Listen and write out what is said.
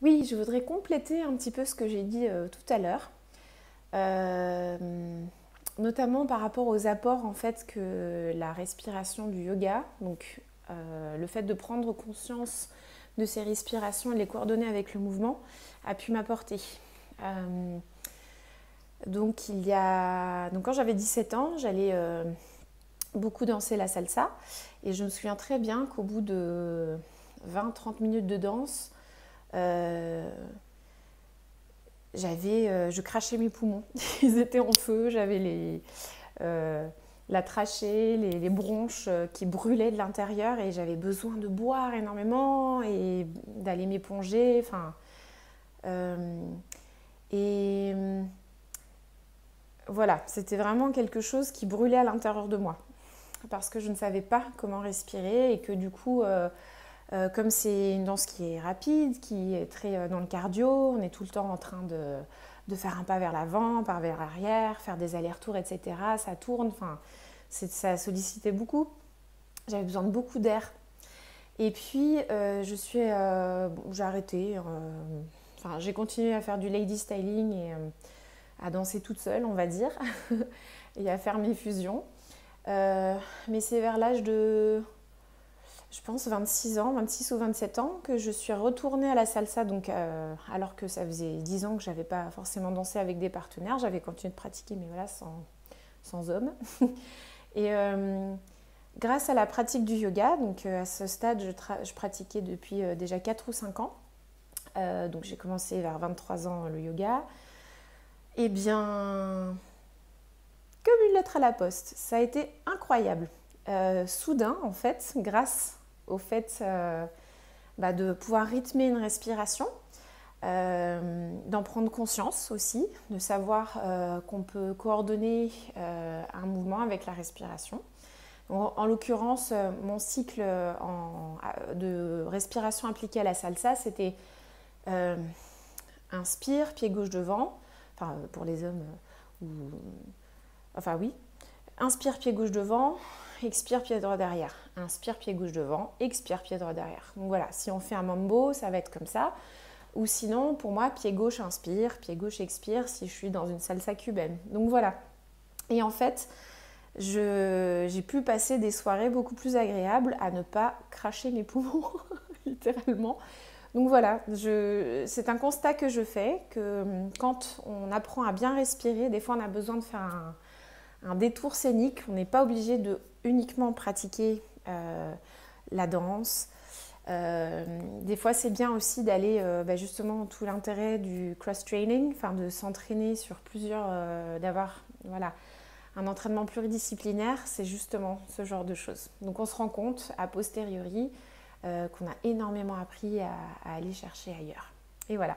Oui, je voudrais compléter un petit peu ce que j'ai dit tout à l'heure, euh, notamment par rapport aux apports en fait que la respiration du yoga, donc le fait de prendre conscience de ces respirations et de les coordonner avec le mouvement, a pu m'apporter. Euh, donc quand j'avais 17 ans, j'allais beaucoup danser la salsa et je me souviens très bien qu'au bout de 20-30 minutes de danse, euh, je crachais mes poumons. Ils étaient en feu, j'avais euh, la trachée, les bronches qui brûlaient de l'intérieur et j'avais besoin de boire énormément et d'aller m'éponger. Enfin, euh, et voilà, c'était vraiment quelque chose qui brûlait à l'intérieur de moi parce que je ne savais pas comment respirer et que du coup, comme c'est une danse qui est rapide, qui est très dans le cardio, on est tout le temps en train de faire un pas vers l'avant, pas vers l'arrière, faire des allers-retours, etc. Ça tourne, enfin, ça sollicitait beaucoup. J'avais besoin de beaucoup d'air. Et puis, bon, j'ai arrêté. Enfin, j'ai continué à faire du lady styling et à danser toute seule, on va dire, et à faire mes fusions. Mais c'est vers l'âge de je pense 26 ans, 26 ou 27 ans, que je suis retournée à la salsa, donc, alors que ça faisait 10 ans que je n'avais pas forcément dansé avec des partenaires. J'avais continué de pratiquer, mais voilà, sans hommes. Et grâce à la pratique du yoga, donc à ce stade, je pratiquais depuis déjà 4 ou 5 ans. Donc j'ai commencé vers 23 ans le yoga. Et bien, comme une lettre à la poste, ça a été incroyable. Soudain, en fait, grâce au fait de pouvoir rythmer une respiration, d'en prendre conscience aussi, de savoir qu'on peut coordonner un mouvement avec la respiration. En l'occurrence, mon cycle de respiration appliqué à la salsa, c'était euh, inspire, pied gauche devant, enfin pour les hommes, enfin oui, inspire, pied gauche devant, expire, pied droit derrière. Inspire, pied gauche devant, expire, pied droit derrière. Donc voilà, si on fait un mambo, ça va être comme ça. Ou sinon, pour moi, pied gauche inspire, pied gauche expire si je suis dans une salsa cubaine. Donc voilà. Et en fait, j'ai pu passer des soirées beaucoup plus agréables à ne pas cracher mes poumons, littéralement. Donc voilà, c'est un constat que je fais, que quand on apprend à bien respirer, des fois on a besoin de faire un détour scénique. On n'est pas obligé de uniquement pratiquer la danse. Des fois, c'est bien aussi d'aller, justement, tout l'intérêt du cross-training, enfin de s'entraîner sur plusieurs, d'avoir voilà, un entraînement pluridisciplinaire, c'est justement ce genre de choses. Donc on se rend compte, a posteriori, qu'on a énormément appris à aller chercher ailleurs. Et voilà.